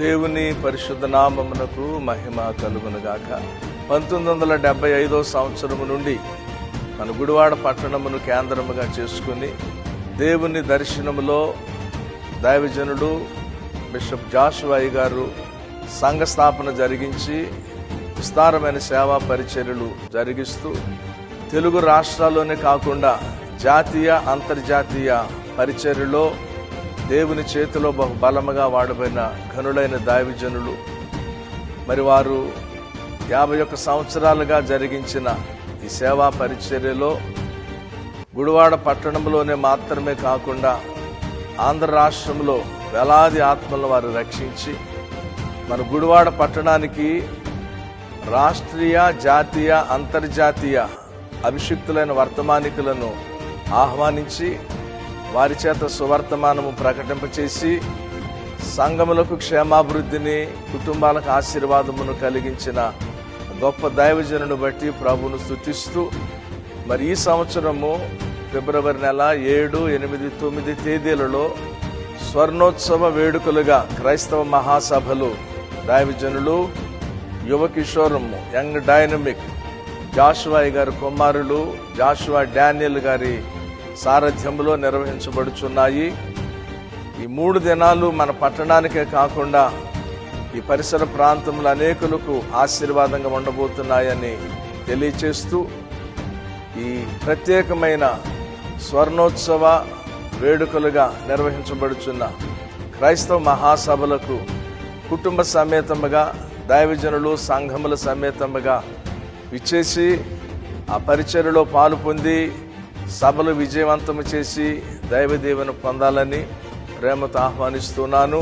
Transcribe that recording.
దేవుని పరిశుద్ధ నామమునకు మహిమ కలుగునుగాక. 1975 సంవత్సరము నుండి మన గుడివాడ పట్టణమును కేంద్రముగా చేసుకుని దేవుని దర్శనములో దైవజనుడు బిషప్ జాషువా గారు సంఘ స్థాపన జరిగించి విస్తారమైన సేవా పరిచర్యలు జరిగిస్తూ తెలుగు రాష్ట్రాల్లోనే కాకుండా జాతీయ అంతర్జాతీయ పరిచర్యలో దేవుని చేతిలో బహు బలముగా వాడబడిన ఘనులైన దైవజనులు. మరి వారు 51 సంవత్సరాలుగా జరిగించిన ఈ సేవా పరిచర్యలో గుడివాడ పట్టణంలోనే మాత్రమే కాకుండా ఆంధ్ర రాష్ట్రంలో వేలాది ఆత్మలను వారు రక్షించి మన గుడివాడ పట్టణానికి రాష్ట్రీయ జాతీయ అంతర్జాతీయ అభిషిక్తులైన వర్తమానికులను ఆహ్వానించి వారి చేత సువర్తమానము ప్రకటింపచేసి సంఘములకు క్షేమాభివృద్ధిని, కుటుంబాలకు ఆశీర్వాదమును కలిగించిన గొప్ప దైవజనుని బట్టి ప్రభువును స్తుతిస్తూ మరి ఈ సంవత్సరము ఫిబ్రవరి నెల 7, 8, 9 తేదీలలో స్వర్ణోత్సవ వేడుకలుగా క్రైస్తవ మహాసభలు దైవజనులు యువ కిషోరము యంగ్ డైనమిక్ జాషువా గారి కుమారులు జాషువా డానియల్ గారి సారథ్యంలో నిర్వహించబడుచున్నాయి. ఈ 3 దినాలు మన పట్టణానికే కాకుండా ఈ పరిసర ప్రాంతంలో అనేకులకు ఆశీర్వాదంగా ఉండబోతున్నాయని తెలియచేస్తూ ఈ ప్రత్యేకమైన స్వర్ణోత్సవ వేడుకలుగా నిర్వహించబడుచున్న క్రైస్తవ మహాసభలకు కుటుంబ సమేతముగా దైవజనులు సంఘముల సమేతముగా విచ్చేసి ఆ పరిచర్యలో పాలు పొంది సభలు విజయవంతము చేసి దైవ దీవెన పొందాలని ప్రేమతో ఆహ్వానిస్తున్నాను.